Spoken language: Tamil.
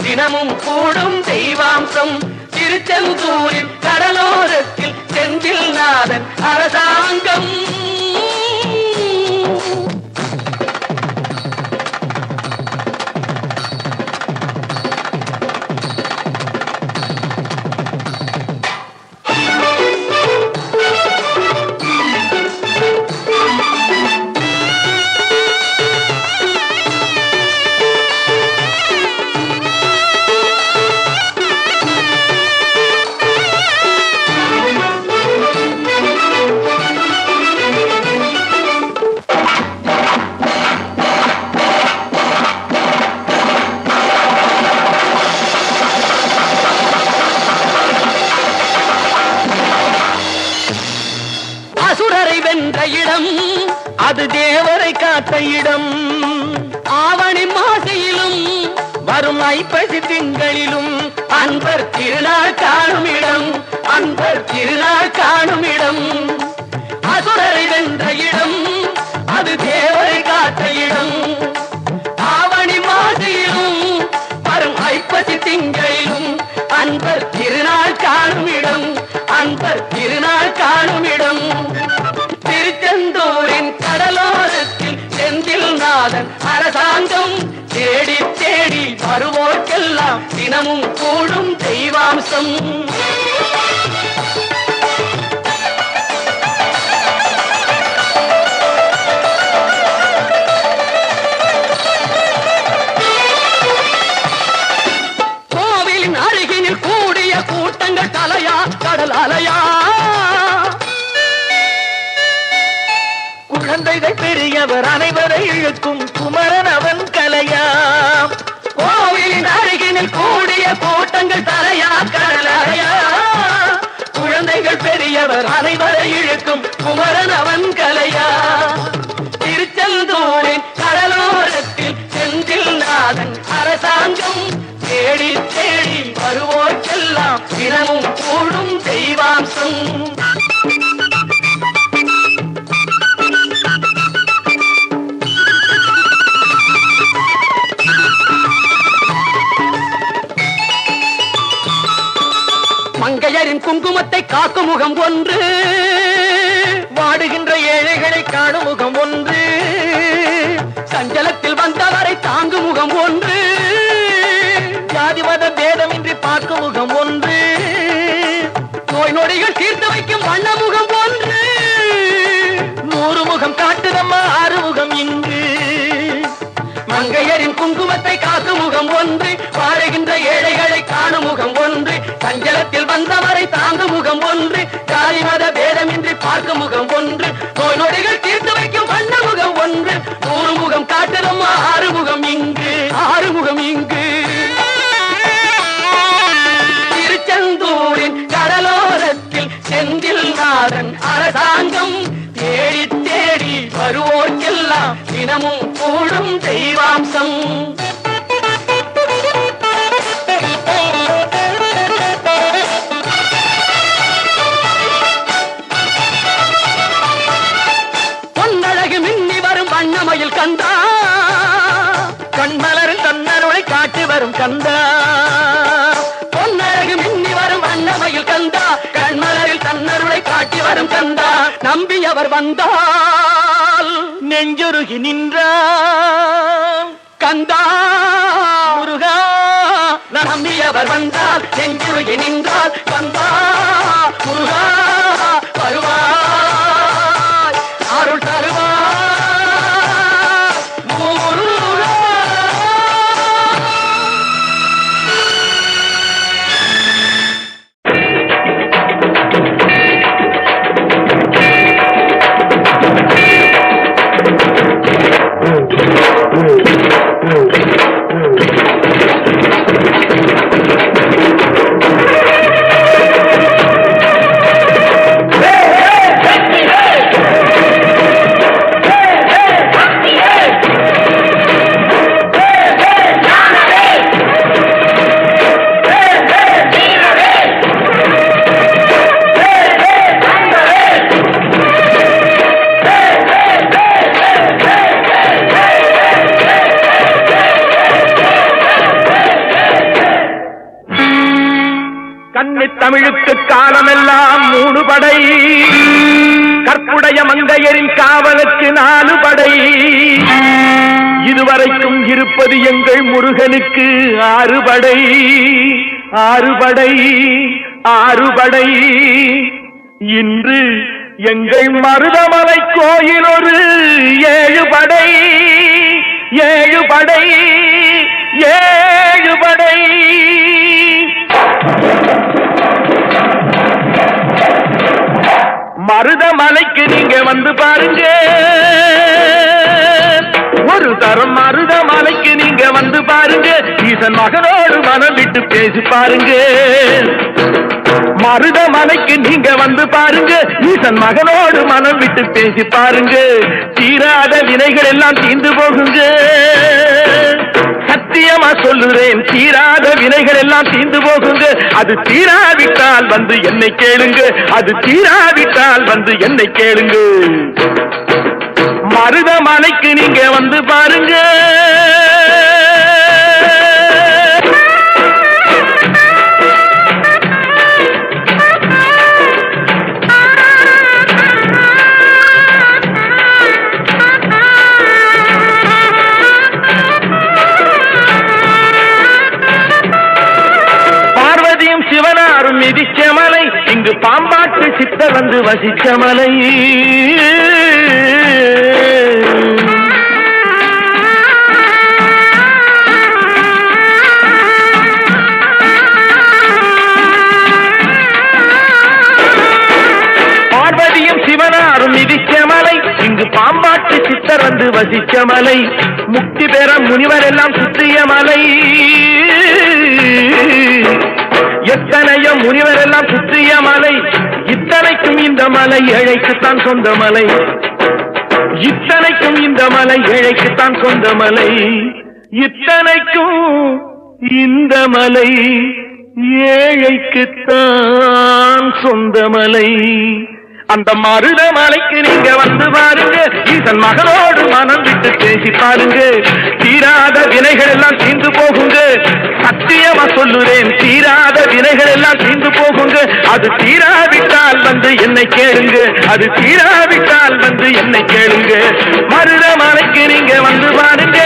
தினமும் கூடும் தெய்வாம்சம். திருச்செந்தூரின் கடலோரத்தில் செந்தில் நாதன் அரசாங்கம். அது தேவரை காத்த இடம். ஆவணி மாசையிலும் வரும் ஐப்பசி திங்களிலும் அன்பர் திருநாள் காணும் இடம். அன்பர் திருநாள் காணும் இடம். அசுரரை வென்ற இடம் அது தேவரை காத்த இடம். ஆவணி மாசையிலும் வரும் ஐப்பசி திங்களிலும் அன்பர் திருநாள் காணும் இடம். அன்பர் திருநாள் காணும் இடம். திருச்செந்தூரின் கடலோரத்தில் செந்தில் நாதன் அரசாங்கம். தேடி தேடி வருவோர்க்கெல்லாம் தினமும் கூடும் தெய்வாம்சம். கோவிலின் அருகினில் கூடிய கூட்டங்கள் தலையா கடல் அலையா. குழந்தைகள் பெரியவர் அனைவரை இழுக்கும் குமரன் அவன் கலையா. கோவிலின் அருகினில் கூடிய கூட்டங்கள் தலையா கடலையா. குழந்தைகள் பெரியவர் அனைவரை இழுக்கும் குமரன் அவன் கலையா. திருச்செந்தூரின் கடலோரத்தில் செந்தில் நாதன் அரசாங்கம். தேடி தேடி வருவோர்க்கெல்லாம் தினமும் கூடும் தெய்வாம்சம். மங்கையரின் குங்குமத்தை காக்கும் முகம் ஒன்று. வாடுகின்ற ஏழைகளை காணும் முகம் ஒன்று. சஞ்சலத்தில் வந்தவரை தாங்கும் முகம் ஒன்று. ஜாதி மத பேதமின்றி பார்க்கும் முகம் ஒன்று. நோய் நொடிகள் தீர்த்து வைக்கும் வண்ண முகம் ஒன்று. 100 முகம் காட்டுதம்மா 6 முகம் இங்கு. மங்கையரின் குங்குமத்தை காக்கும் முகம் ஒன்று. வாழுகின்ற ஏழைகளை காணும் முகம் ஒன்று. சஞ்சலத்தில் வந்தவரை தாங்கும் முகம் ஒன்று. ஜாதி மத பேதமின்றி பார்க்கும் முகம் ஒன்று. நோய் நொடிகள் தீர்த்து வைக்கும் வண்ண முகம் ஒன்று. 100 முகம் காட்டுதம்மா 6 முகம் இங்கு. 6 முகம் இங்கு. திருச்செந்தூரின் கடலோரத்தில் செந்தில் நாதன் அரசாங்கம். தேடி தேடி வருவோர்க்கெல்லாம் தினமும் கூடும் தெய்வாம்சம். பொன்னழகு மின்னி வரும் வண்ணமயில் கந்தா. கண்மலரில் தன்னருளை காட்டி வரும் கந்தா. பொன்னழகு மின்னி வரும் வண்ணமயில் கந்தா. கண்மலரில் தன்னருளை காட்டி வரும் கந்தா. நம்பியவர் வந்தால் நெஞ்சுருகி நின்றான் கந்தா. முருகா நம்பியவர் வந்தால் நெஞ்சுருகி நின்றால் கந்தா. முருகா வருவாய் அருள் தருவாய். தமிழுக்கு காலமெல்லாம் 3 படை, கற்புடைய மங்கையரின் காவலுக்கு 4 படை, இதுவரைக்கும் இருப்பது எங்கள் முருகனுக்கு 6 படை, 6 படை, 6 படை. இன்று எங்கள் மருதமலை கோயில் ஒரு 7 படை, 7 படை, 7 படை. மருதமலைக்கு நீங்க வந்து பாருங்க, ஒரு தரம் மருதமலைக்கு நீங்க வந்து பாருங்க, ஈசன் மகனோடு மனம் விட்டு பேசி பாருங்க. மருதமலைக்கு நீங்க வந்து பாருங்க, ஈசன் மகனோடு மனம் விட்டு பேசி பாருங்க. தீராத வினைகள் எல்லாம் தீர்ந்து போகுங்க, சத்தியமா சொல்லுறேன், தீராத வினைகள் எல்லாம் தீர்ந்து போகுங்க. அது தீராவிட்டால் வந்து என்னை கேளுங்க, அது தீராவிட்டால் வந்து என்னை கேளுங்க. மருதமலைக்கு நீங்க வந்து பாருங்க. பார்வதியும் சிவனாரும் மிதிச்ச மலை, இங்கு பாம்பாட்டு சித்தர் வந்து வசிச்ச மலை. பார்வதியும் சிவனாரும் மிதிச்ச மலை, இங்கு பாம்பாட்டு சித்தர் வந்து வசிச்ச மலை. முக்தி பெற முனிவர் எல்லாம் சுற்றிய மலை, எத்தனையோ முனிவர் எல்லாம் சுற்றிய மலை. இத்தனைக்கும் இந்த மலை ஏழைக்குத்தான் சொந்த மலை, இத்தனைக்கும் இந்த மலை ஏழைக்குத்தான் சொந்த மலை, இத்தனைக்கும் இந்த மலை ஏழைக்குத்தான் சொந்த மலை. அந்த மருதமலைக்கு நீங்க வந்து பாருங்க, ஈசன் மகனோடு மனம் விட்டு பேசி பாருங்க. தீராத வினைகள் எல்லாம் தீர்ந்து போகுங்க, சத்தியமா சொல்லுறேன், தீராத வினைகள் எல்லாம் தீர்ந்து போகுங்க. அது தீராவிட்டால் வந்து என்னை கேளுங்க, அது தீராவிட்டால் வந்து என்னை கேளுங்க. மருதமலைக்கு நீங்க வந்து பாருங்க.